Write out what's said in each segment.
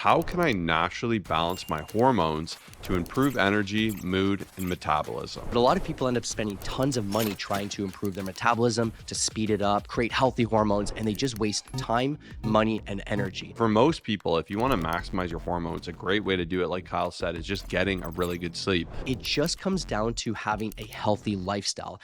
How can I naturally balance my hormones to improve energy, mood, and metabolism? But a lot of people end up spending tons of money trying to improve their metabolism, to speed it up, create healthy hormones, and they just waste time, money, and energy. For most people, if you want to maximize your hormones, a great way to do it, like Kyle said, is just getting a really good sleep. It just comes down to having a healthy lifestyle.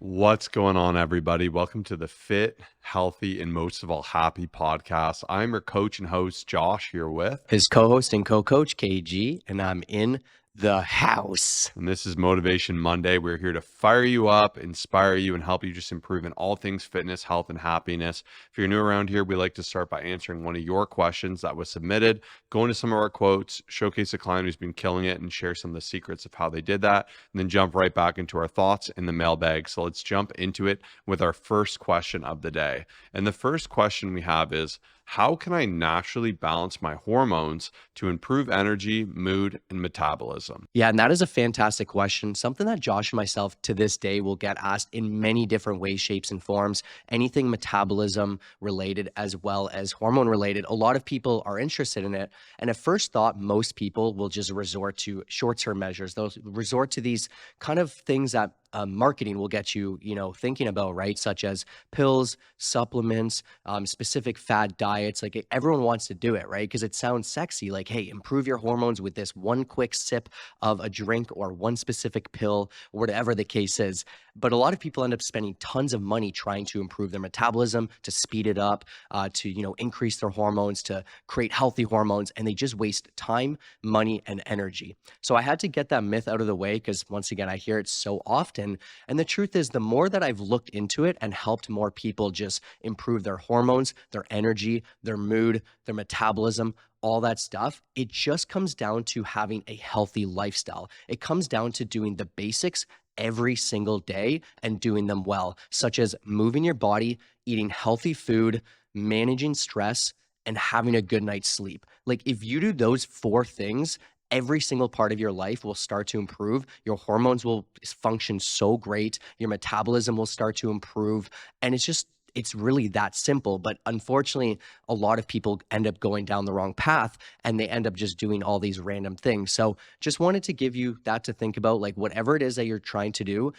What's going on, everybody? Welcome to the Fit, Healthy, and most of all, Happy podcast. I'm your coach and host, Josh, here with His co-host and co-coach, KG, and I'm in the house. And this is Motivation Monday. We're here to fire you up, inspire you, and help you just improve in all things fitness, health, and happiness. If you're new around here, we like to start by answering one of your questions that was submitted, go into some of our quotes, showcase a client who's been killing it, and share some of the secrets of how they did that, and then jump right back into our thoughts in the mailbag. So let's jump into it with our first question of the day. And the first question we have is, how can I naturally balance my hormones to improve energy, mood, and metabolism? Yeah, and that is a fantastic question. Something that Josh and myself to this day will get asked in many different ways, shapes, and forms. Anything metabolism related as well as hormone related. A lot of people are interested in it. And at first thought, most people will just resort to short-term measures. They'll resort to these kind of things that marketing will get you, thinking about, right? Such as pills, supplements, specific fad diets. Like everyone wants to do it, right? Because it sounds sexy. Like, hey, improve your hormones with this one quick sip of a drink or one specific pill, or whatever the case is. But a lot of people end up spending tons of money trying to improve their metabolism, to speed it up, to increase their hormones, to create healthy hormones, and they just waste time, money, and energy. So I had to get that myth out of the way because once again, I hear it so often. And the truth is, the more that I've looked into it and helped more people just improve their hormones, their energy, their mood, their metabolism, all that stuff, it just comes down to having a healthy lifestyle. It comes down to doing the basics every single day and doing them well, such as moving your body, eating healthy food, managing stress, and having a good night's sleep. Like if you do those four things, every single part of your life will start to improve. Your hormones will function so great. Your metabolism will start to improve. And it's really that simple. But unfortunately, a lot of people end up going down the wrong path and they end up just doing all these random things. So just wanted to give you that to think about, like whatever it is that you're trying to do,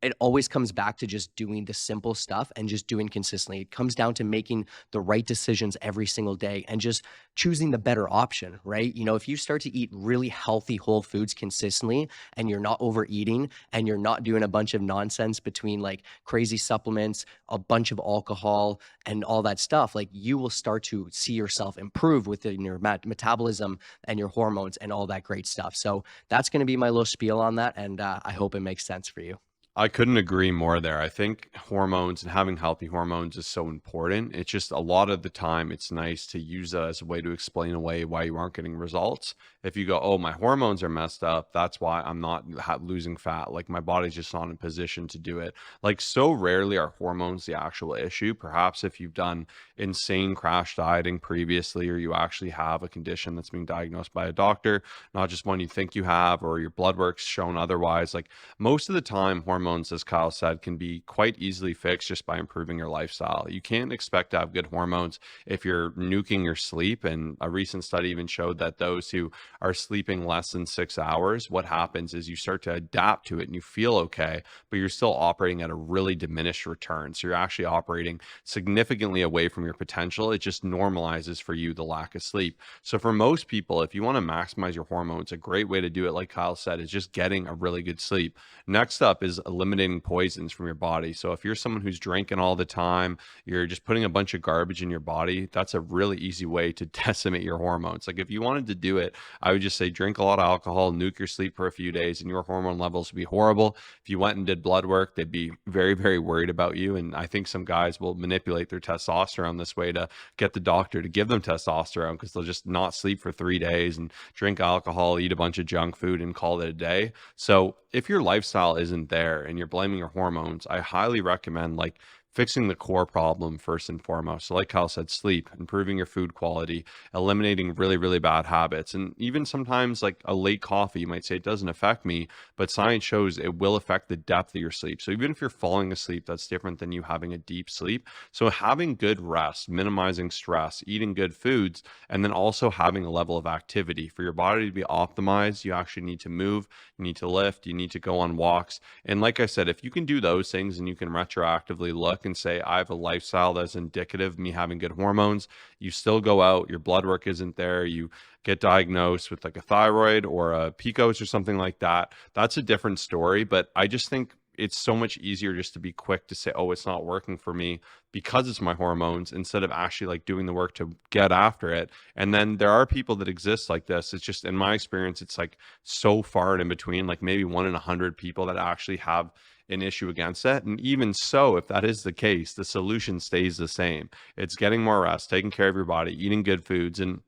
it always comes back to just doing the simple stuff and just doing consistently. It comes down to making the right decisions every single day and just choosing the better option, right? If you start to eat really healthy whole foods consistently and you're not overeating and you're not doing a bunch of nonsense between like crazy supplements, a bunch of alcohol and all that stuff, like you will start to see yourself improve within your metabolism and your hormones and all that great stuff. So that's going to be my little spiel on that. And I hope it makes sense for you. I couldn't agree more there. I think hormones and having healthy hormones is so important. It's just a lot of the time it's nice to use that as a way to explain away why you aren't getting results. If you go, oh, my hormones are messed up, that's why I'm not losing fat. Like my body's just not in position to do it. Like so rarely are hormones the actual issue. Perhaps if you've done insane crash dieting previously, or you actually have a condition that's being diagnosed by a doctor, not just one you think you have, or your blood work's shown otherwise. Like most of the time, hormones, as Kyle said, can be quite easily fixed just by improving your lifestyle. You can't expect to have good hormones if you're nuking your sleep. And a recent study even showed that those who are sleeping less than 6 hours, what happens is you start to adapt to it and you feel okay, but you're still operating at a really diminished return. So you're actually operating significantly away from your potential. It just normalizes for you the lack of sleep. So for most people, if you want to maximize your hormones, a great way to do it, like Kyle said, is just getting a really good sleep. Next up is eliminating poisons from your body. So if you're someone who's drinking all the time, you're just putting a bunch of garbage in your body, that's a really easy way to decimate your hormones. Like if you wanted to do it, I would just say drink a lot of alcohol, nuke your sleep for a few days, and your hormone levels would be horrible. If you went and did blood work, they'd be very, very worried about you. And I think some guys will manipulate their testosterone this way to get the doctor to give them testosterone because they'll just not sleep for 3 days and drink alcohol, eat a bunch of junk food, and call it a day. So if your lifestyle isn't there and you're blaming your hormones, I highly recommend like fixing the core problem first and foremost. So like Kyle said, sleep, improving your food quality, eliminating really, really bad habits. And even sometimes like a late coffee, you might say it doesn't affect me, but science shows it will affect the depth of your sleep. So even if you're falling asleep, that's different than you having a deep sleep. So having good rest, minimizing stress, eating good foods, and then also having a level of activity for your body to be optimized, you actually need to move, you need to lift, you need to go on walks. And like I said, if you can do those things and you can retroactively look and say, I have a lifestyle that's indicative of me having good hormones, you still go out, your blood work isn't there, you get diagnosed with like a thyroid or a PCOS or something like that. That's a different story. But I just think it's so much easier just to be quick to say, oh, it's not working for me because it's my hormones, instead of actually like doing the work to get after it. And then there are people that exist like this. It's just, in my experience, it's like so far and in between, like maybe 1 in 100 people that actually have an issue against it. And even so, if that is the case, the solution stays the same. It's getting more rest, taking care of your body, eating good foods. And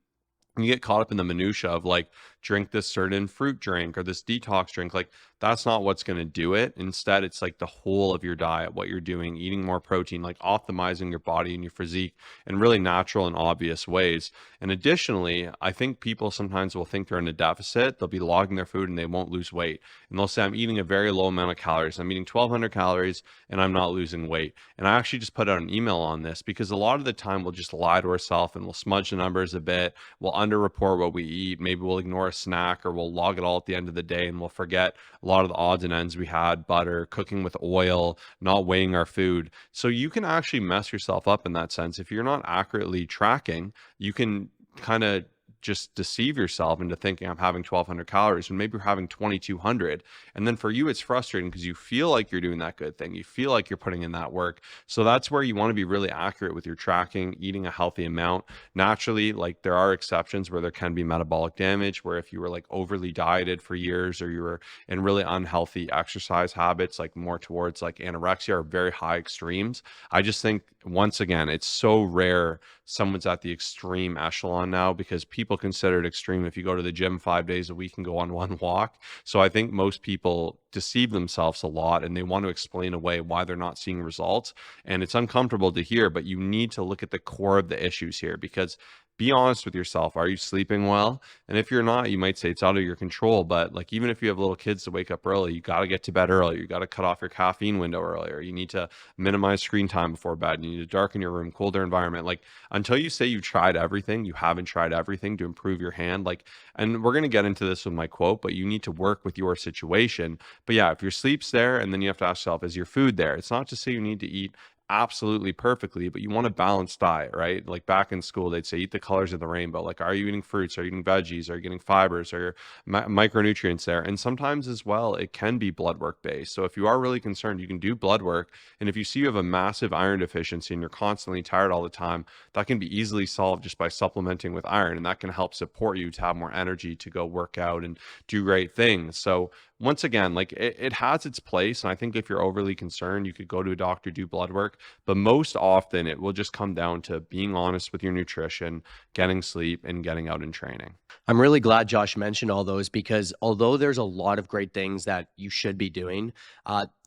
you get caught up in the minutia of like, drink this certain fruit drink or this detox drink. Like, that's not what's going to do it. Instead, it's like the whole of your diet, what you're doing, eating more protein, like optimizing your body and your physique in really natural and obvious ways. And additionally, I think people sometimes will think they're in a deficit. They'll be logging their food and they won't lose weight. And they'll say, I'm eating a very low amount of calories. I'm eating 1,200 calories and I'm not losing weight. And I actually just put out an email on this because a lot of the time we'll just lie to ourselves and we'll smudge the numbers a bit. We'll underreport what we eat. Maybe we'll ignore a snack, or we'll log it all at the end of the day and we'll forget a lot of the odds and ends we had: butter, cooking with oil, not weighing our food. So you can actually mess yourself up in that sense. If you're not accurately tracking, you can kind of just deceive yourself into thinking I'm having 1,200 calories when maybe you're having 2,200. And then for you, it's frustrating because you feel like you're doing that good thing. You feel like you're putting in that work. So that's where you want to be really accurate with your tracking, eating a healthy amount. Naturally, like there are exceptions where there can be metabolic damage, where if you were like overly dieted for years, or you were in really unhealthy exercise habits, like more towards like anorexia or very high extremes. I just think, once again, it's so rare someone's at the extreme echelon now, because people consider it extreme if you go to the gym 5 days a week and go on one walk. So I think most people deceive themselves a lot and they want to explain away why they're not seeing results. And it's uncomfortable to hear, but you need to look at the core of the issues here, because be honest with yourself. Are you sleeping well? And if you're not, you might say it's out of your control. But like, even if you have little kids to wake up early, you got to get to bed early. You got to cut off your caffeine window earlier. You need to minimize screen time before bed. You need to darken your room, cool their environment. Like, until you say you've tried everything, you haven't tried everything to improve your hand. Like, and we're going to get into this with my quote, but you need to work with your situation. But yeah, if your sleep's there, and then you have to ask yourself, is your food there? It's not to say you need to eat absolutely perfectly, but you want a balanced diet, right? Like back in school, they'd say eat the colors of the rainbow. Like, are you eating fruits? Are you eating veggies? Are you getting fibers? Are your micronutrients there? And sometimes as well, it can be blood work based. So if you are really concerned, you can do blood work. And if you see you have a massive iron deficiency and you're constantly tired all the time, that can be easily solved just by supplementing with iron. And that can help support you to have more energy to go work out and do great things. So once again, like it has its place. And I think if you're overly concerned, you could go to a doctor, do blood work. But most often it will just come down to being honest with your nutrition, getting sleep, and getting out and training. I'm really glad Josh mentioned all those, because although there's a lot of great things that you should be doing,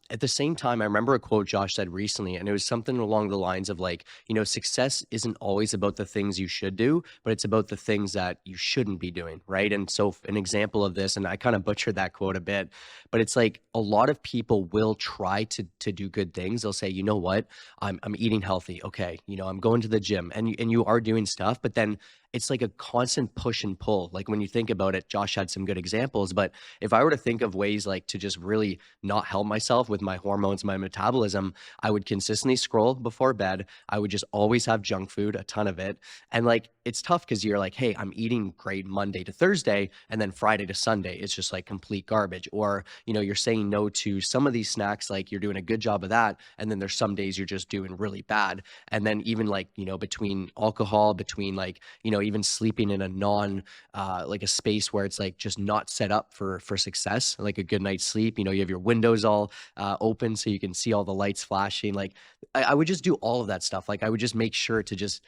at the same time, I remember a quote Josh said recently, and it was something along the lines of like, success isn't always about the things you should do, but it's about the things that you shouldn't be doing, right? And so, an example of this, and I kind of butchered that quote a bit, but it's like a lot of people will try to do good things. They'll say, you know what, I'm eating healthy, okay, I'm going to the gym, and you are doing stuff, but then it's like a constant push and pull. Like when you think about it, Josh had some good examples, but if I were to think of ways like to just really not help myself with my hormones, my metabolism, I would consistently scroll before bed. I would just always have junk food, a ton of it. And like, it's tough because you're like, hey, I'm eating great Monday to Thursday, and then Friday to Sunday, it's just like complete garbage. Or, you're saying no to some of these snacks, like you're doing a good job of that. And then there's some days you're just doing really bad. And then even like, between alcohol, between like, even sleeping in a like a space where it's like just not set up for success, like a good night's sleep. You have your windows all open so you can see all the lights flashing. Like I would just do all of that stuff. Like I would just make sure to just,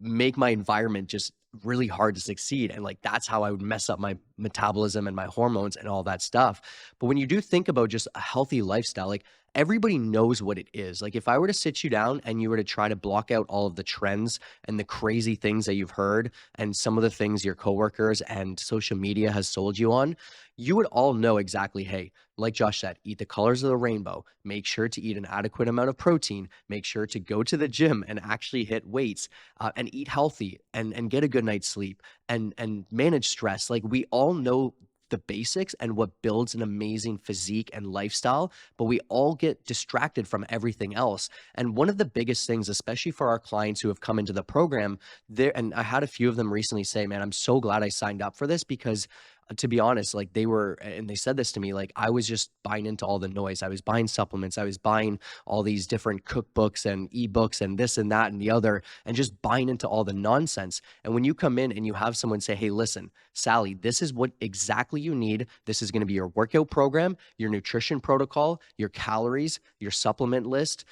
make my environment just really hard to succeed. And like that's how I would mess up my metabolism and my hormones and all that stuff. But when you do think about just a healthy lifestyle, like everybody knows what it is. Like if I were to sit you down and you were to try to block out all of the trends and the crazy things that you've heard and some of the things your coworkers and social media has sold you on, you would all know exactly, hey, like Josh said, eat the colors of the rainbow, make sure to eat an adequate amount of protein, make sure to go to the gym and actually hit weights, and eat healthy and get a good night's sleep and manage stress. Like we all know the basics and what builds an amazing physique and lifestyle, but we all get distracted from everything else. And one of the biggest things, especially for our clients who have come into the program, there, and I had a few of them recently say, man, I'm so glad I signed up for this because to be honest, like they were, and they said this to me, like I was just buying into all the noise. I was buying supplements. I was buying all these different cookbooks and ebooks and this and that and the other, and just buying into all the nonsense. And when you come in and you have someone say, hey, listen, Sally, this is what exactly you need. This is going to be your workout program, your nutrition protocol, your calories, your supplement list,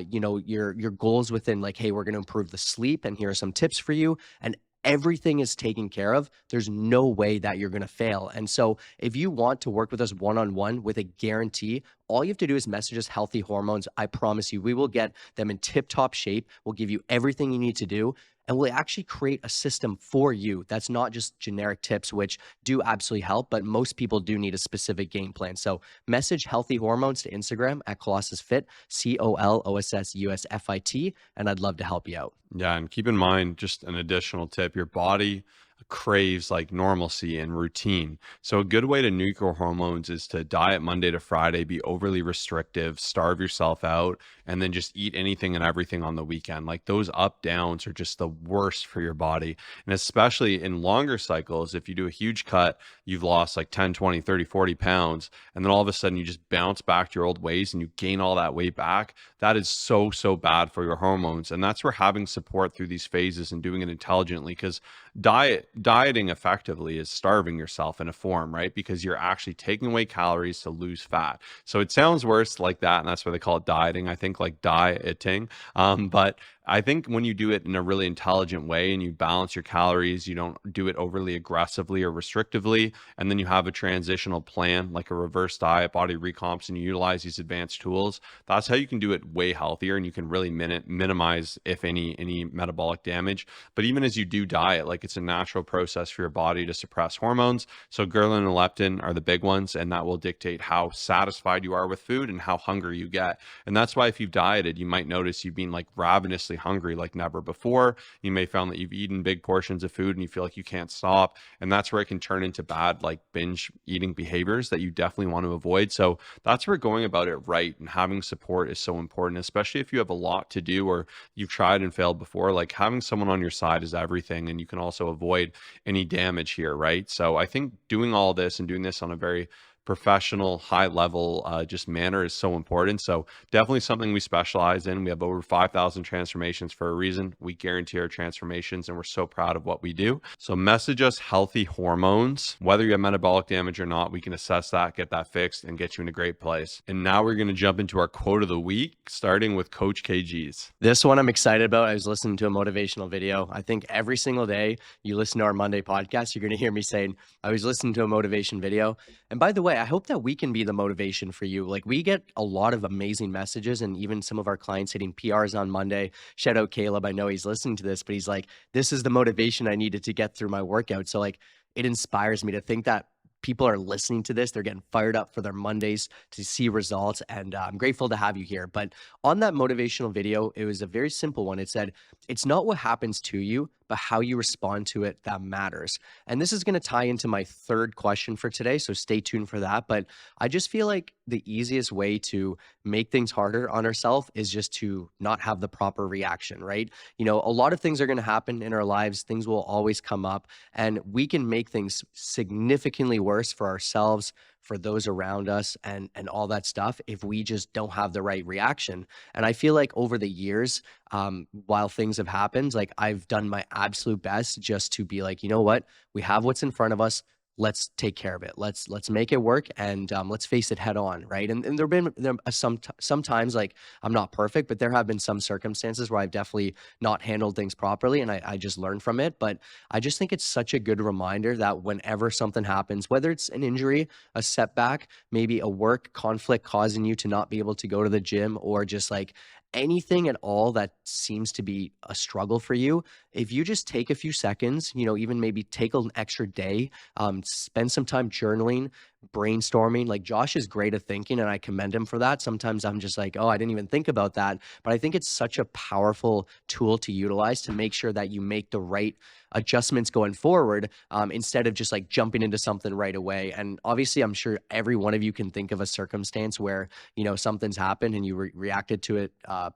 your goals within like, hey, we're going to improve the sleep, and here are some tips for you. And everything is taken care of. There's no way that you're going to fail. And so if you want to work with us one-on-one with a guarantee, all you have to do is message us Healthy Hormones. I promise you, we will get them in tip-top shape. We'll give you everything you need to do. And we'll actually create a system for you that's not just generic tips, which do absolutely help, but most people do need a specific game plan. So message Healthy Hormones to Instagram at Colossus Fit, COLOSSUSFIT, and I'd love to help you out. Yeah, and keep in mind, just an additional tip, your body craves like normalcy and routine. So a good way to nuke your hormones is to diet Monday to Friday, be overly restrictive, starve yourself out, and then just eat anything and everything on the weekend. Like those up downs are just the worst for your body. And especially in longer cycles, if you do a huge cut, you've lost like 10, 20, 30, 40 pounds, and then all of a sudden you just bounce back to your old ways and you gain all that weight back. That is so, so bad for your hormones. And that's where having support through these phases and doing it intelligently, because dieting effectively is starving yourself in a form, right? Because you're actually taking away calories to lose fat. So it sounds worse like that, and that's why they call it dieting. I think like dieting, but I think when you do it in a really intelligent way and you balance your calories, you don't do it overly aggressively or restrictively, and then you have a transitional plan like a reverse diet, body recomps, and you utilize these advanced tools. That's how you can do it way healthier, and you can really minimize, if any metabolic damage. But even as you do diet, like it's a natural process for your body to suppress hormones. So ghrelin and leptin are the big ones, and that will dictate how satisfied you are with food and how hungry you get. And that's why if you've dieted, you might notice you've been like ravenously hungry like never before. You may found that you've eaten big portions of food and you feel like you can't stop. And that's where it can turn into bad like binge eating behaviors that you definitely want to avoid. So that's where going about it right and having support is so important, especially if you have a lot to do or you've tried and failed before. Like having someone on your side is everything. And you can also avoid any damage here, right? So I think doing all this and doing this on a very professional, high level, just manner is so important. So definitely something we specialize in. We have over 5,000 transformations for a reason. We guarantee our transformations, and we're so proud of what we do. So message us Healthy Hormones. Whether you have metabolic damage or not, we can assess that, get that fixed, and get you in a great place. And now we're going to jump into our quote of the week, starting with Coach KG's. This one I'm excited about. I was listening to a motivational video. I think every single day you listen to our Monday podcast, you're going to hear me saying, I was listening to a motivation video. And by the way, I hope that we can be the motivation for you. Like we get a lot of amazing messages, and even some of our clients hitting PRs on Monday. Shout out Caleb. I know he's listening to this, but he's like, this is the motivation I needed to get through my workout. So like it inspires me to think that people are listening to this. They're getting fired up for their Mondays to see results. And I'm grateful to have you here. But on that motivational video, it was a very simple one. It said, it's not what happens to you, but how you respond to it that matters. And this is going to tie into my third question for today. So stay tuned for that. But I just feel like the easiest way to make things harder on ourselves is just to not have the proper reaction, right? You know, a lot of things are going to happen in our lives. Things will always come up, and we can make things significantly worse for ourselves, for those around us, and all that stuff if we just don't have the right reaction. And I feel like over the years, while things have happened, like I've done my absolute best just to be like, you know what, we have what's in front of us. let's take care of it. Let's make it work, and let's face it head on, right? And there are sometimes, like, I'm not perfect, but there have been some circumstances where I've definitely not handled things properly, and I just learned from it. But I just think it's such a good reminder that whenever something happens, whether it's an injury, a setback, maybe a work conflict causing you to not be able to go to the gym, or just like anything at all that seems to be a struggle for you, if you just take a few seconds, even maybe take an extra day, spend some time journaling, brainstorming. Like, Josh is great at thinking, and I commend him for that. Sometimes I'm just like, oh, I didn't even think about that. But I think it's such a powerful tool to utilize to make sure that you make the right adjustments going forward, instead of just like jumping into something right away. And obviously, I'm sure every one of you can think of a circumstance where, something's happened and you reacted to it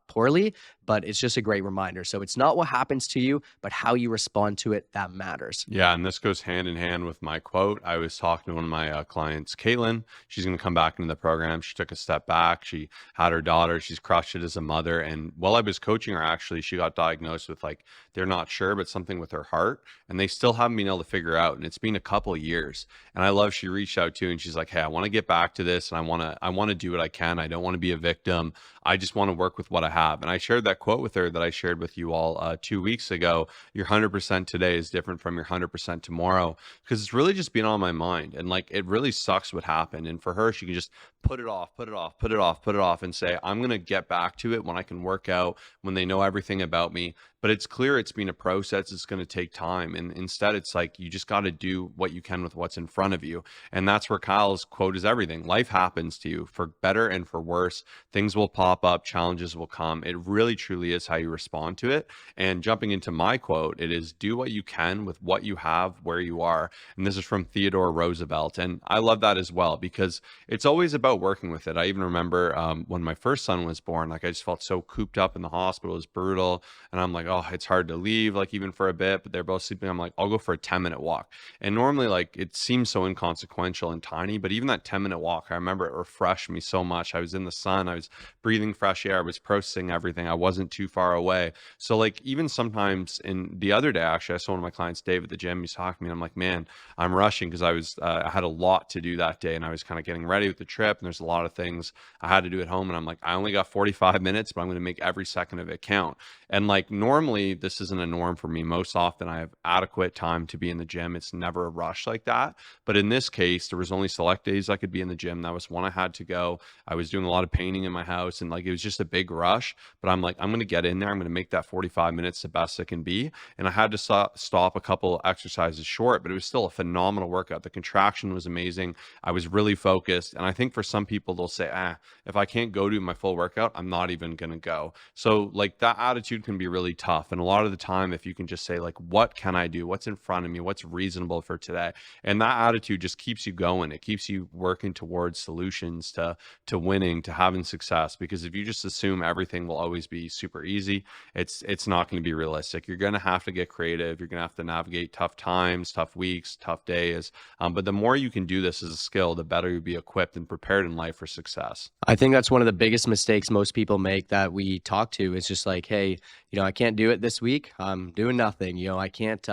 poorly, but it's just a great reminder. So it's not what happens to you, but how you respond to it that matters. Yeah, and this goes hand in hand with my quote. I was talking to one of my clients, Caitlin. She's going to come back into the program. She took a step back. She had her daughter. She's crushed it as a mother. And while I was coaching her, actually, she got diagnosed with, like, they're not sure, but something with her heart. And they still haven't been able to figure out. And it's been a couple of years. And I love she reached out to, and she's like, hey, I want to get back to this, and I want to do what I can. I don't want to be a victim. I just want to work with what I have. And I shared that quote with her that I shared with you all 2 weeks ago. Your 100% today is different from your 100% tomorrow, because it's really just been on my mind. And like, it really sucks what happened. And for her, she can just put it off, put it off, put it off, put it off, and say, I'm going to get back to it when I can work out, when they know everything about me. But it's clear it's been a process. It's going to take time. And instead, it's like, you just got to do what you can with what's in front of you. And that's where Kyle's quote is everything. Life happens to you for better and for worse. Things will pop up, challenges will come. It really, truly is how you respond to it. And jumping into my quote, it is, do what you can with what you have where you are. And this is from Theodore Roosevelt. And I love that as well, because it's always about working with it. I even remember when my first son was born, like, I just felt so cooped up in the hospital. It was brutal. And I'm like, oh, it's hard to leave, like, even for a bit, but they're both sleeping. I'm like, I'll go for a 10-minute walk. And normally, like, it seems so inconsequential and tiny, but even that 10-minute walk, I remember it refreshed me so much. I was in the sun, I was breathing fresh air, I was processing everything. I wasn't too far away. So, like, even sometimes, in the other day, actually, I saw one of my clients, Dave, at the gym. He's talking to me, and I'm like, man, I'm rushing, because I had a lot to do that day, and I was kind of getting ready with the trip, and there's a lot of things I had to do at home. And I'm like, I only got 45 minutes, but I'm going to make every second of it count. And like, normally this isn't a norm for me. Most often I have adequate time to be in the gym. It's never a rush like that. But in this case, there was only select days I could be in the gym. That was one I had to go. I was doing a lot of painting in my house, and like, it was just a big rush. But I'm like, I'm going to get in there. I'm going to make that 45 minutes the best it can be. And I had to stop a couple exercises short, but it was still a phenomenal workout. The contraction was amazing. I was really focused. And I think for some people, they'll say, if I can't go do my full workout, I'm not even going to go. So like, that attitude can be really tough. And a lot of the time, if you can just say, like, what can I do? What's in front of me? What's reasonable for today? And that attitude just keeps you going. It keeps you working towards solutions, to winning, to having success. Because if you just assume everything will always be super easy, it's not going to be realistic. You're going to have to get creative. You're going to have to navigate tough times, tough weeks, tough days. But the more you can do this as a skill, the better you'll be equipped and prepared in life for success. I think that's one of the biggest mistakes most people make that we talk to. It's just like, hey, I can't do it this week. I'm doing nothing. I can't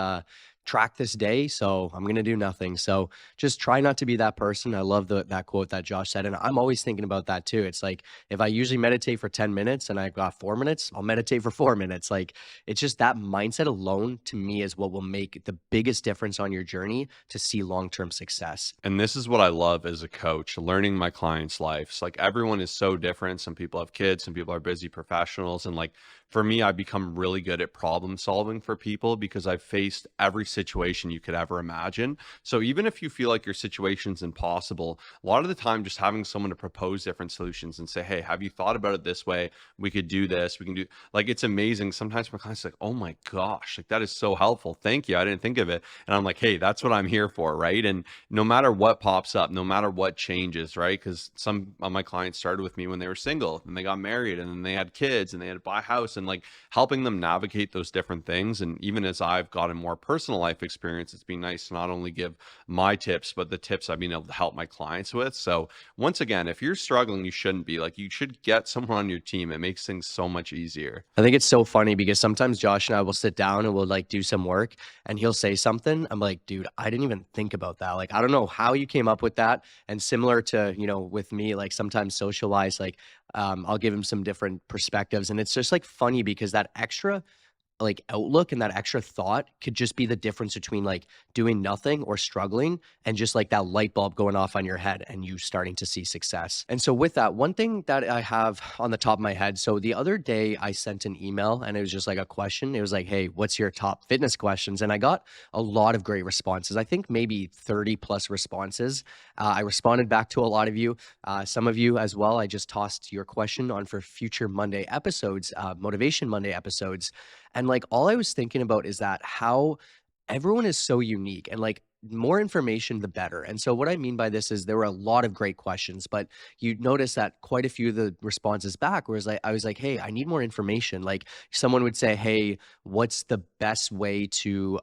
track this day, so I'm going to do nothing. So just try not to be that person. I love that quote that Josh said. And I'm always thinking about that too. It's like, if I usually meditate for 10 minutes and I've got 4 minutes, I'll meditate for 4 minutes. Like, it's just that mindset alone, to me, is what will make the biggest difference on your journey to see long-term success. And this is what I love as a coach, learning my clients' lives. Like, everyone is so different. Some people have kids, some people are busy professionals. And like, for me, I've become really good at problem solving for people, because I've faced every situation you could ever imagine. So even if you feel like your situation's impossible, a lot of the time, just having someone to propose different solutions and say, hey, have you thought about it this way? We could do this. We can do, like, it's amazing. Sometimes my clients are like, oh my gosh, like, that is so helpful. Thank you. I didn't think of it. And I'm like, hey, that's what I'm here for. Right. And no matter what pops up, no matter what changes, right? Because some of my clients started with me when they were single, and they got married, and then they had kids, and they had to buy a house, and like, helping them navigate those different things. And even as I've gotten more personalized life experience, it's been nice to not only give my tips, but the tips I've been able to help my clients with. So once again, if you're struggling, you shouldn't be. Like, you should get someone on your team. It makes things so much easier. I think it's so funny because sometimes Josh and I will sit down and we'll like do some work and he'll say something. I'm like, dude, I didn't even think about that. Like, I don't know how you came up with that. And similar to, with me, like sometimes social wise, like I'll give him some different perspectives. And it's just like funny because that extra like outlook and that extra thought could just be the difference between like doing nothing or struggling and just like that light bulb going off on your head and you starting to see success. And so with that, one thing that I have on the top of my head, so the other day I sent an email and it was just like a question. It was like, hey, what's your top fitness questions? And I got a lot of great responses. I think maybe 30 plus responses. I responded back to a lot of you, some of you as well. I just tossed your question on for future Monday episodes, Motivation Monday episodes. And like all I was thinking about is that how everyone is so unique and like more information, the better. And so what I mean by this is there were a lot of great questions, but you notice that quite a few of the responses back was like, I was like, hey, I need more information. Like someone would say, hey, what's the best way to,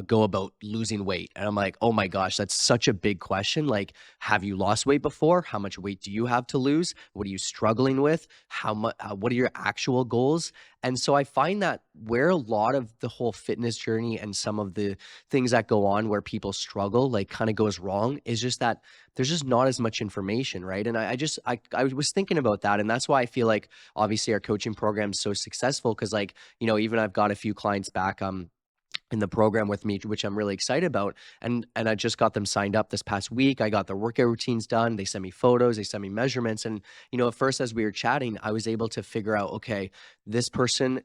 go about losing weight? And I'm like, oh my gosh, that's such a big question. Like, have you lost weight before? How much weight do you have to lose? What are you struggling with? How much, what are your actual goals? And so I find that where a lot of the whole fitness journey and some of the things that go on where people struggle, like kind of goes wrong, is just that there's just not as much information, right? And I was thinking about that. And that's why I feel like obviously our coaching program is so successful. Cause like, even I've got a few clients back, in the program with me, which I'm really excited about. And I just got them signed up this past week. I got their workout routines done. They sent me photos, they sent me measurements. And, at first, as we were chatting, I was able to figure out, okay, this person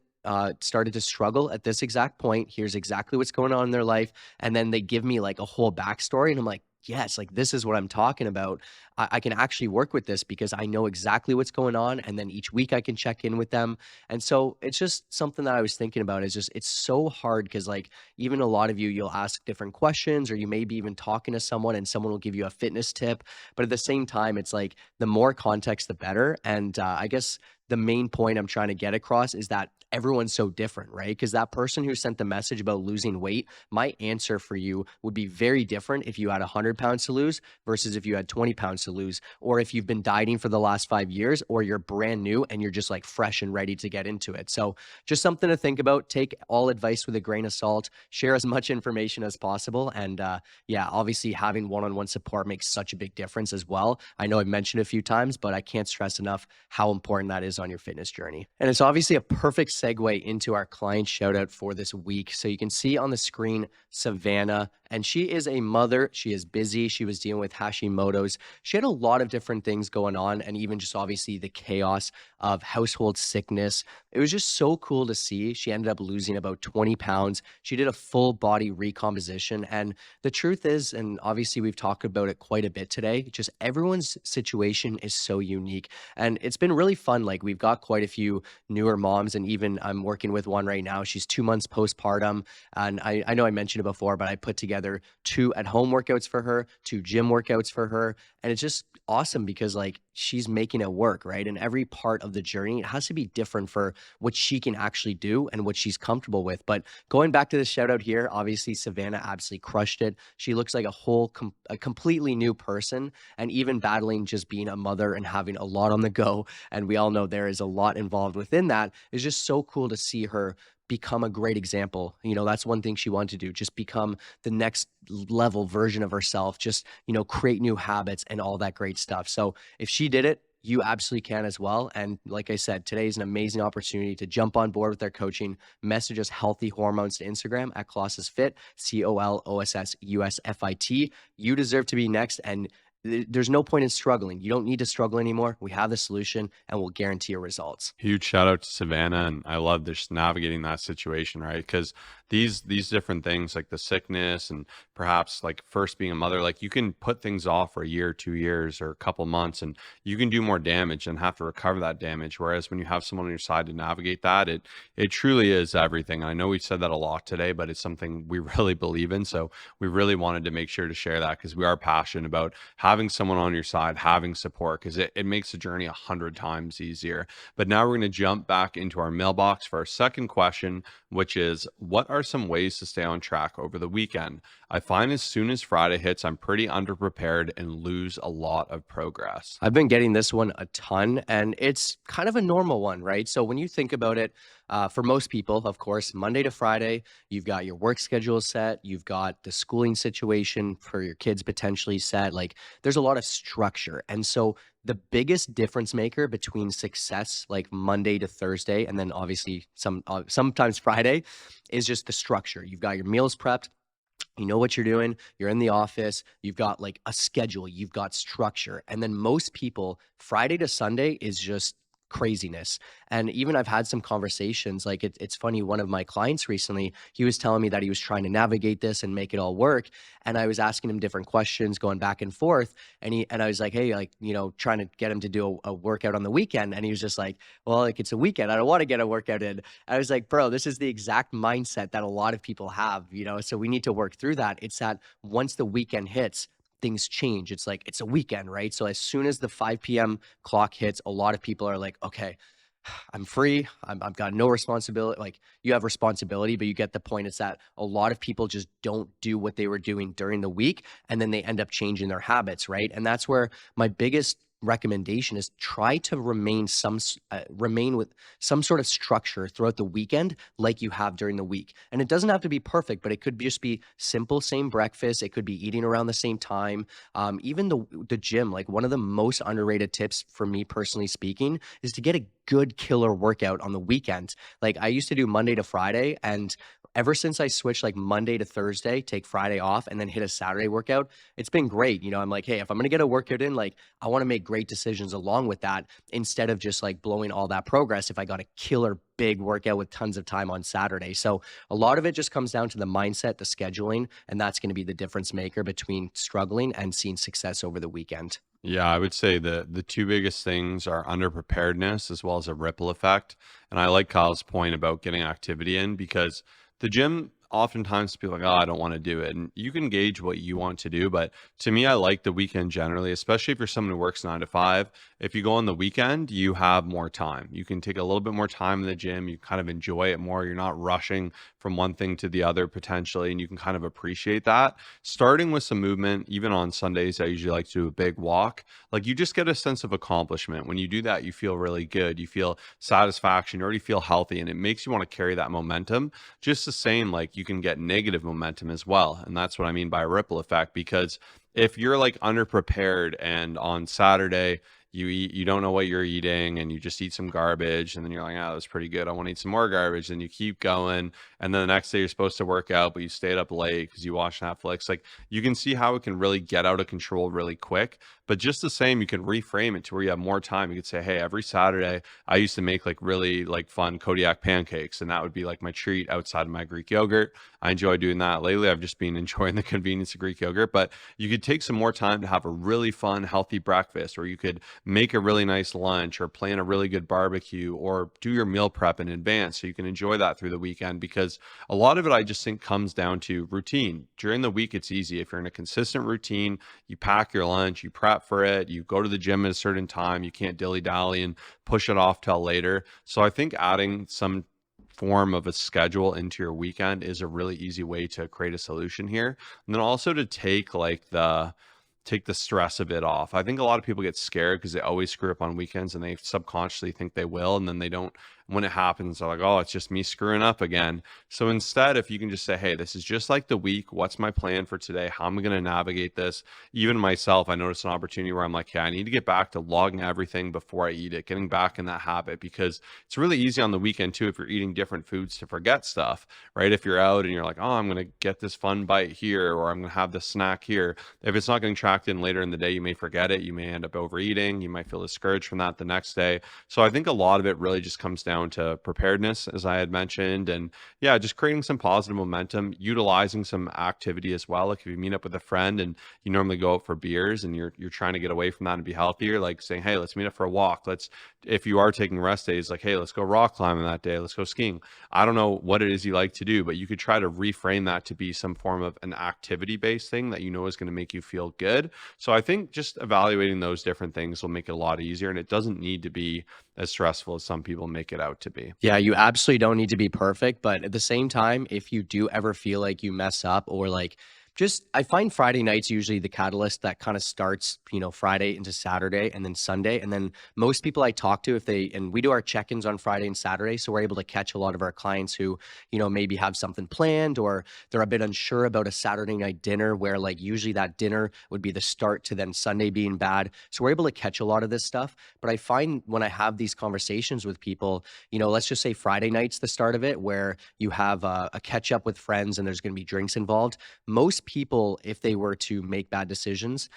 started to struggle at this exact point. Here's exactly what's going on in their life. And then they give me like a whole backstory. And I'm like, yes, like this is what I'm talking about. I can actually work with this because I know exactly what's going on. And then each week I can check in with them. And so it's just something that I was thinking about is just, it's so hard because like even a lot of you, you'll ask different questions or you may be even talking to someone and someone will give you a fitness tip. But at the same time, it's like the more context, the better. And I guess the main point I'm trying to get across is that everyone's so different, right? Because that person who sent the message about losing weight, my answer for you would be very different if you had 100 pounds to lose versus if you had 20 pounds to lose, or if you've been dieting for the last 5 years, or you're brand new and you're just like fresh and ready to get into it. So just something to think about. Take all advice with a grain of salt, share as much information as possible. And yeah, obviously having one-on-one support makes such a big difference as well. I know I've mentioned it a few times, but I can't stress enough how important that is on your fitness journey. And it's obviously a perfect segue into our client shout out for this week. So you can see on the screen, Savannah, and she is a mother. She is busy. She was dealing with Hashimoto's. She had a lot of different things going on, and even just obviously the chaos of household sickness. It was just so cool to see. She ended up losing about 20 pounds. She did a full body recomposition. And the truth is, and obviously we've talked about it quite a bit today, just everyone's situation is so unique. And it's been really fun. Like we've got quite a few newer moms, and even I'm working with one right now. She's 2 months postpartum. And I know I mentioned it before, but I put together 2 at-home workouts for her, 2 gym workouts for her. And it's just awesome because like she's making it work, right? And every part of the journey, it has to be different for what she can actually do and what she's comfortable with. But going back to the shout out here, obviously Savannah absolutely crushed it. She looks like a completely new person, and even battling just being a mother and having a lot on the go. And we all know there is a lot involved within that. It's just so cool to see her become a great example. That's one thing she wanted to do, just become the next level version of herself, just, create new habits and all that great stuff. So if she did it, you absolutely can as well. And like I said, today is an amazing opportunity to jump on board with their coaching. Message us healthy hormones to Instagram at Colossus Fit, COLOSSUSFIT. You deserve to be next. And there's no point in struggling. You don't need to struggle anymore. We have the solution and we'll guarantee your results. Huge shout out to Savannah, and I love just navigating that situation, right? Because these different things like the sickness and perhaps like first being a mother, like you can put things off for a year, 2 years, or a couple months, and you can do more damage and have to recover that damage. Whereas when you have someone on your side to navigate that, it truly is everything. I know we've said that a lot today, but it's something we really believe in. So we really wanted to make sure to share that because we are passionate about having having someone on your side, having support, because it makes the journey 100 times easier. But now we're going to jump back into our mailbox for our second question, which is, what are some ways to stay on track over the weekend? I find as soon as Friday hits, I'm pretty underprepared and lose a lot of progress. I've been getting this one a ton, and it's kind of a normal one, right? So when you think about it, for most people, of course, Monday to Friday, you've got your work schedule set, you've got the schooling situation for your kids potentially set. Like there's a lot of structure. And so the biggest difference maker between success, like Monday to Thursday, and then obviously sometimes Friday, is just the structure. You've got your meals prepped. You know what you're doing. You're in the office. You've got like a schedule. You've got structure. And then most people, Friday to Sunday is just craziness. And even I've had some conversations. Like it's funny. One of my clients recently, he was telling me that he was trying to navigate this and make it all work. And I was asking him different questions, going back and forth. And I was like, hey, like, trying to get him to do a workout on the weekend. And he was just like, well, like it's a weekend. I don't want to get a workout in. I was like, bro, this is the exact mindset that a lot of people have. So we need to work through that. It's that once the weekend hits, things change. It's like, it's a weekend, right? So as soon as the 5 p.m. clock hits, a lot of people are like, okay, I'm free. I've got no responsibility. Like you have responsibility, but you get the point. It's that a lot of people just don't do what they were doing during the week. And then they end up changing their habits, right? And that's where my biggest recommendation is try to remain with some sort of structure throughout the weekend like you have during the week. And it doesn't have to be perfect, but it could just be simple, same breakfast. It could be eating around the same time. Even the gym, like one of the most underrated tips for me personally speaking is to get a good killer workout on the weekend. Like I used to do Monday to Friday, and ever since I switched like Monday to Thursday, take Friday off and then hit a Saturday workout, it's been great. I'm like, hey, if I'm going to get a workout in, like I want to make great decisions along with that instead of just like blowing all that progress if I got a killer big workout with tons of time on Saturday. So a lot of it just comes down to the mindset, the scheduling, and that's going to be the difference maker between struggling and seeing success over the weekend. Yeah, I would say the two biggest things are underpreparedness as well as a ripple effect. And I like Kyle's point about getting activity in, because the gym, oftentimes people are like, oh, I don't want to do it. And you can gauge what you want to do. But to me, I like the weekend generally, especially if you're someone who works 9 to 5. If you go on the weekend, you have more time. You can take a little bit more time in the gym. You kind of enjoy it more. You're not rushing from one thing to the other potentially, and you can kind of appreciate that. Starting with some movement, even on Sundays, I usually like to do a big walk. Like you just get a sense of accomplishment. When you do that, you feel really good. You feel satisfaction. You already feel healthy, and it makes you want to carry that momentum. Just the same, like you can get negative momentum as well. And that's what I mean by ripple effect, because if you're like underprepared and on Saturday, you don't know what you're eating and you just eat some garbage, and then you're like, oh, that was pretty good, I want to eat some more garbage, and you keep going, and then the next day you're supposed to work out but you stayed up late because you watched Netflix. Like you can see how it can really get out of control really quick. But just the same, you can reframe it to where you have more time. You could say, hey, every Saturday I used to make like really like fun Kodiak pancakes, and that would be like my treat outside of my Greek yogurt. I enjoy doing that. Lately I've just been enjoying the convenience of Greek yogurt. But you could take some more time to have a really fun healthy breakfast, or you could make a really nice lunch, or plan a really good barbecue, or do your meal prep in advance so you can enjoy that through the weekend. Because a lot of it, I just think, comes down to routine. During the week it's easy. If you're in a consistent routine, you pack your lunch, you prep for it, you go to the gym at a certain time, you can't dilly-dally and push it off till later. So I think adding some form of a schedule into your weekend is a really easy way to create a solution here. And then also to take the stress a bit off. I think a lot of people get scared because they always screw up on weekends, and they subconsciously think they will, and then they don't. When it happens, they're like, oh, it's just me screwing up again. So instead, if you can just say, hey, this is just like the week. What's my plan for today? How am I going to navigate this? Even myself, I noticed an opportunity where I'm like, yeah, I need to get back to logging everything before I eat it, getting back in that habit, because it's really easy on the weekend too, if you're eating different foods, to forget stuff, right? If you're out and you're like, oh, I'm going to get this fun bite here, or I'm going to have this snack here. If it's not getting tracked in later in the day, you may forget it. You may end up overeating. You might feel discouraged from that the next day. So I think a lot of it really just comes down down to preparedness, as I had mentioned. And yeah, just creating some positive momentum, utilizing some activity as well. Like if you meet up with a friend and you normally go out for beers and you're trying to get away from that and be healthier, like saying, hey, let's meet up for a walk. Let's, if you are taking rest days, like, hey, let's go rock climbing that day. Let's go skiing. I don't know what it is you like to do, but you could try to reframe that to be some form of an activity based thing that you know is going to make you feel good. So I think just evaluating those different things will make it a lot easier. And it doesn't need to be as stressful as some people make it out to be. Yeah, you absolutely don't need to be perfect, but at the same time, if you do ever feel like you mess up or like just I find Friday nights usually the catalyst that kind of starts, Friday into Saturday and then Sunday. And then most people I talk to, if they and we do our check-ins on Friday and Saturday, so we're able to catch a lot of our clients who, maybe have something planned or they're a bit unsure about a Saturday night dinner where like usually that dinner would be the start to then Sunday being bad. So we're able to catch a lot of this stuff. But I find when I have these conversations with people, let's just say Friday night's the start of it, where you have a catch up with friends and there's going to be drinks involved. Most people, if they were to make bad decisions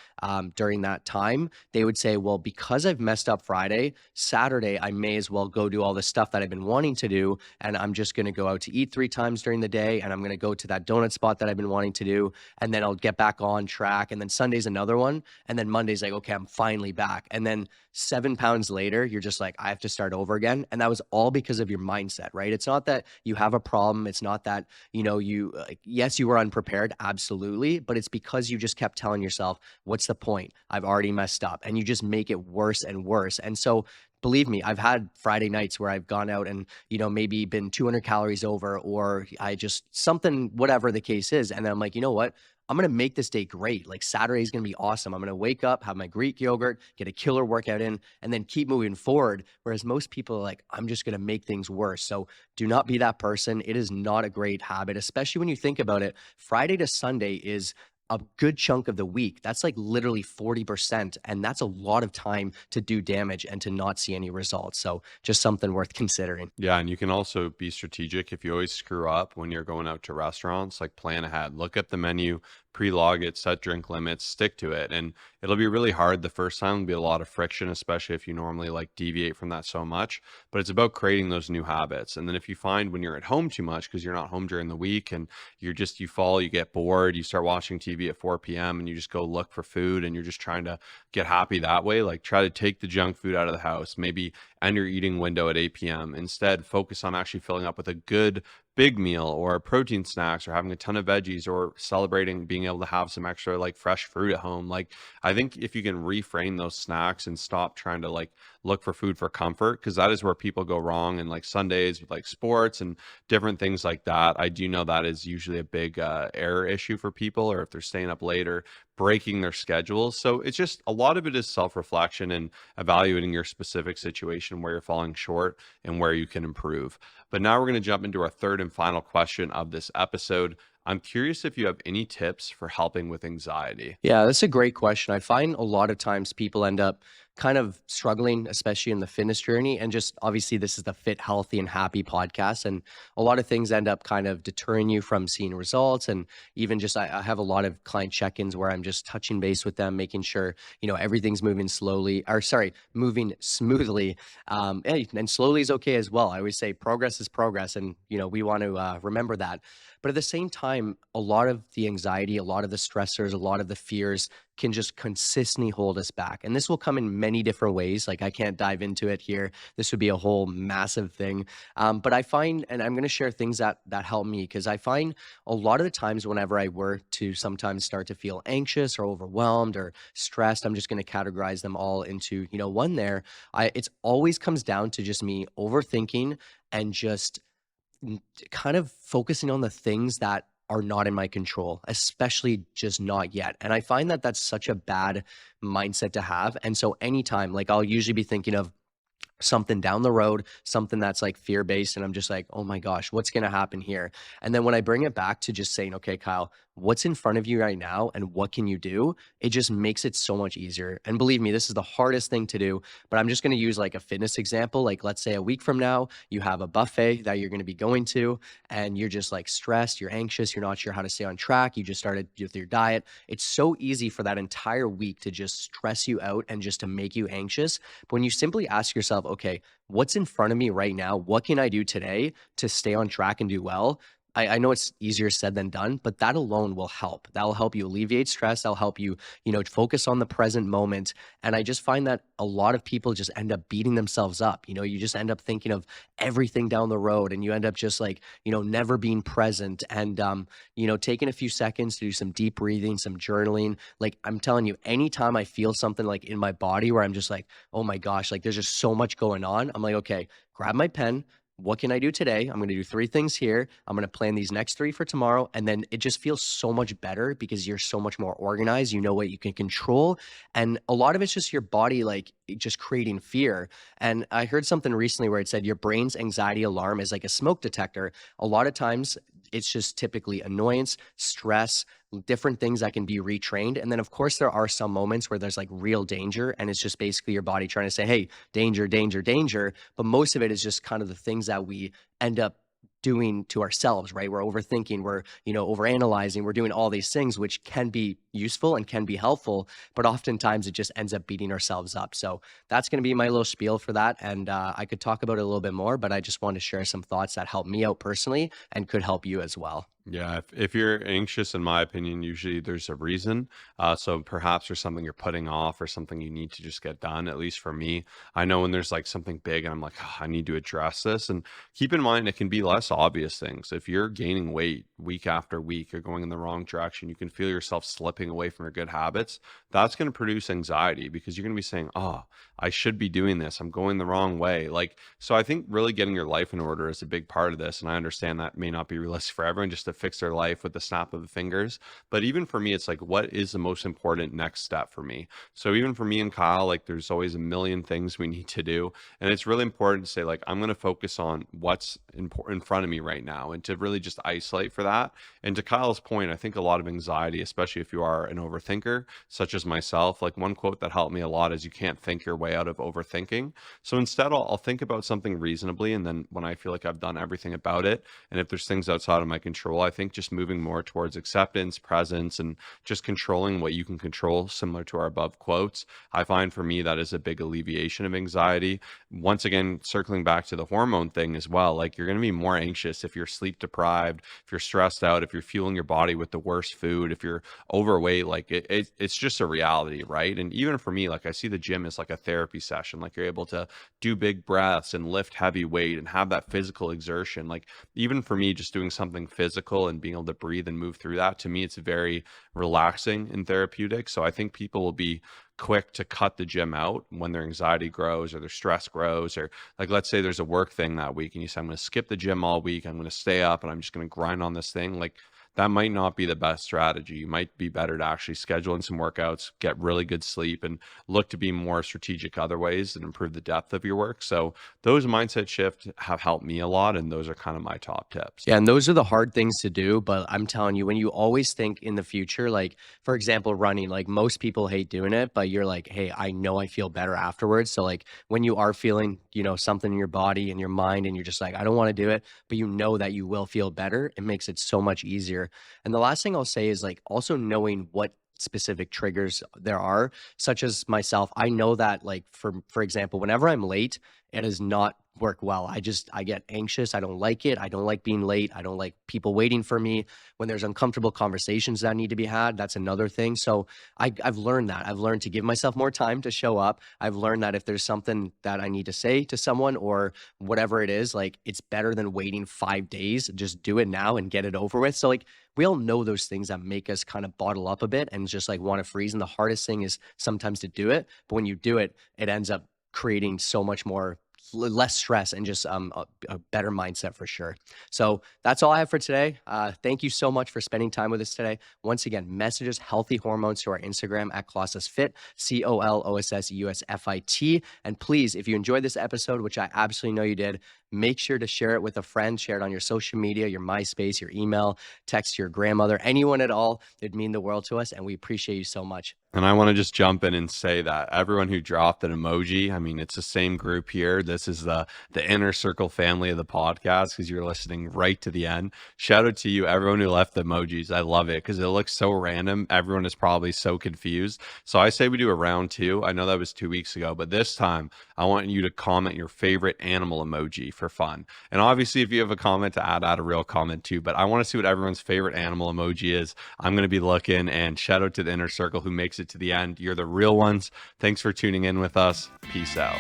during that time, they would say, well, because I've messed up Friday, Saturday, I may as well go do all the stuff that I've been wanting to do. And I'm just going to go out to eat 3 times during the day. And I'm going to go to that donut spot that I've been wanting to do. And then I'll get back on track. And then Sunday's another one. And then Monday's like, okay, I'm finally back. And then 7 pounds later, you're just like, I have to start over again. And that was all because of your mindset, right? It's not that you have a problem. It's not that, yes, you were unprepared. Absolutely. But it's because you just kept telling yourself, what's the point? I've already messed up. And you just make it worse and worse. And so believe me, I've had Friday nights where I've gone out and, maybe been 200 calories over, or I just something, whatever the case is. And then I'm like, you know what? I'm going to make this day great. Like Saturday is going to be awesome. I'm going to wake up, have my Greek yogurt, get a killer workout in, and then keep moving forward. Whereas most people are like, I'm just going to make things worse. So do not be that person. It is not a great habit, especially when you think about it. Friday to Sunday is a good chunk of the week. That's like literally 40%. And that's a lot of time to do damage and to not see any results. So just something worth considering. Yeah, and you can also be strategic if you always screw up when you're going out to restaurants, like plan ahead, look at the menu, pre-log it, set drink limits, stick to it. And it'll be really hard the first time, there'll be a lot of friction, especially if you normally like deviate from that so much. But it's about creating those new habits. And then if you find when you're at home too much because you're not home during the week and you fall, you get bored, you start watching TV at 4 p.m. and you just go look for food and you're just trying to get happy that way, like try to take the junk food out of the house, maybe end your eating window at 8 p.m. Instead, focus on actually filling up with a good big meal or protein snacks or having a ton of veggies or celebrating being able to have some extra like fresh fruit at home. Like I think if you can reframe those snacks and stop trying to like look for food for comfort, because that is where people go wrong. And like Sundays with like sports and different things like that, I do know that is usually a big error issue for people, or if they're staying up late or breaking their schedules. So it's just a lot of it is self-reflection and evaluating your specific situation where you're falling short and where you can improve. But now we're going to jump into our third and final question of this episode. I'm curious if you have any tips for helping with anxiety. Yeah, that's a great question. I find a lot of times people end up kind of struggling, especially in the fitness journey. And just obviously, this is the Fit, Healthy, and Happy podcast. And a lot of things end up kind of deterring you from seeing results. And even just, I have a lot of client check ins where I'm just touching base with them, making sure, everything's moving moving smoothly. And slowly is okay as well. I always say progress is progress. And, we want to remember that. But at the same time, a lot of the anxiety, a lot of the stressors, a lot of the fears can just consistently hold us back. And this will come in many different ways. Like I can't dive into it here. This would be a whole massive thing. But I find, and I'm going to share things that help me, because I find a lot of the times whenever I were to sometimes start to feel anxious or overwhelmed or stressed, I'm just going to categorize them all into, one there. It's always comes down to just me overthinking and just kind of focusing on the things that are not in my control, especially just not yet. And I find that that's such a bad mindset to have. And so anytime, like I'll usually be thinking of something down the road, something that's like fear-based. And I'm just like, oh my gosh, what's going to happen here? And then when I bring it back to just saying, okay, Kyle, what's in front of you right now and what can you do, it just makes it so much easier. And believe me, this is the hardest thing to do, but I'm just going to use like a fitness example. Like, let's say a week from now, you have a buffet that you're going to be going to, and you're just like stressed, you're anxious, you're not sure how to stay on track. You just started with your diet. It's so easy for that entire week to just stress you out and just to make you anxious. But when you simply ask yourself, okay, what's in front of me right now? What can I do today to stay on track and do well? I know it's easier said than done, but that alone will help. That'll help you alleviate stress. That'll help you, focus on the present moment. And I just find that a lot of people just end up beating themselves up. You just end up thinking of everything down the road, and you end up just like, never being present, and, taking a few seconds to do some deep breathing, some journaling. Like, I'm telling you, anytime I feel something like in my body where I'm just like, oh my gosh, like there's just so much going on, I'm like, okay, grab my pen. What can I do today? I'm going to do 3 things here. I'm going to plan these next 3 for tomorrow. And then it just feels so much better because you're so much more organized. You know what you can control. And a lot of it's just your body, like just creating fear. And I heard something recently where it said your brain's anxiety alarm is like a smoke detector. A lot of times it's just typically annoyance, stress, different things that can be retrained. And then, of course, there are some moments where there's like real danger, and it's just basically your body trying to say, hey, danger, danger, danger. But most of it is just kind of the things that we end up doing to ourselves, right? We're overthinking, we're, overanalyzing, we're doing all these things, which can be useful and can be helpful, but oftentimes it just ends up beating ourselves up. So that's going to be my little spiel for that. And I could talk about it a little bit more, but I just want to share some thoughts that help me out personally and could help you as well. Yeah, if you're anxious, in my opinion, usually there's a reason. So perhaps there's something you're putting off or something you need to just get done. At least for me, I know when there's like something big and I'm like, "Ah, I need to address this." And keep in mind, it can be less obvious things. If you're gaining weight week after week, you're going in the wrong direction, you can feel yourself slipping away from your good habits. That's going to produce anxiety because you're going to be saying, "Oh, I should be doing this. I'm going the wrong way." Like, so I think really getting your life in order is a big part of this. And I understand that may not be realistic for everyone just to fix their life with the snap of the fingers. But even for me, it's like, what is the most important next step for me? So even for me and Kyle, like there's always a million things we need to do. And it's really important to say, like, I'm going to focus on what's in front of me right now and to really just isolate for that. And to Kyle's point, I think a lot of anxiety, especially if you are an overthinker, such as myself, like one quote that helped me a lot is you can't think your way out of overthinking. So instead, I'll think about something reasonably. And then when I feel like I've done everything about it, and if there's things outside of my control, I think just moving more towards acceptance, presence, and just controlling what you can control, similar to our above quotes. I find for me that is a big alleviation of anxiety. Once again, circling back to the hormone thing as well, like you're going to be more anxious if you're sleep deprived, if you're stressed out, if you're fueling your body with the worst food, if you're overweight, like it's just a reality, right? And even for me, like I see the gym as like a therapy session. Like you're able to do big breaths and lift heavy weight and have that physical exertion. Like even for me, just doing something physical and being able to breathe and move through that, to me, it's very relaxing and therapeutic. So I think people will be quick to cut the gym out when their anxiety grows or their stress grows, or like let's say there's a work thing that week and you say I'm going to skip the gym all week, I'm going to stay up and I'm just going to grind on this thing. Like that might not be the best strategy. You might be better to actually schedule in some workouts, get really good sleep, and look to be more strategic other ways and improve the depth of your work. So those mindset shifts have helped me a lot, and those are kind of my top tips. Yeah, and those are the hard things to do, but I'm telling you, when you always think in the future, like for example, running, like most people hate doing it, but you're like, hey, I know I feel better afterwards. So like when you are feeling, something in your body and your mind, and you're just like, I don't want to do it, but you know that you will feel better, it makes it so much easier. And the last thing I'll say is like also knowing what specific triggers there are, such as myself. I know that like for example, whenever I'm late, it does not work well. I get anxious. I don't like it. I don't like being late. I don't like people waiting for me. When there's uncomfortable conversations that need to be had, that's another thing. So I've learned that. I've learned to give myself more time to show up. I've learned that if there's something that I need to say to someone or whatever it is, like it's better than waiting 5 days. Just do it now and get it over with. So like we all know those things that make us kind of bottle up a bit and just like want to freeze. And the hardest thing is sometimes to do it. But when you do it, it ends up creating so much more less stress and just a better mindset for sure. So that's all I have for today. Thank you so much for spending time with us today. Once again, messages healthy hormones to our Instagram at ColossusFit, ColossusUSFit. And please, if you enjoyed this episode, which I absolutely know you did, Make sure to share it with a friend, share it on your social media, your MySpace, your email, text your grandmother, anyone at all. It'd mean the world to us, and we appreciate you so much. And I want to just jump in and say that everyone who dropped an emoji, I mean, it's the same group here. This is the inner circle family of the podcast because you're listening right to the end. Shout out to you, everyone who left the emojis. I love it because it looks so random. Everyone is probably so confused. So I say we do a round two. I know that was 2 weeks ago, but this time I want you to comment your favorite animal emoji for fun. And obviously, if you have a comment to add a real comment too. But I want to see what everyone's favorite animal emoji is. I'm going to be looking, and shout out to the inner circle who makes it to the end. You're the real ones. Thanks for tuning in with us. Peace out.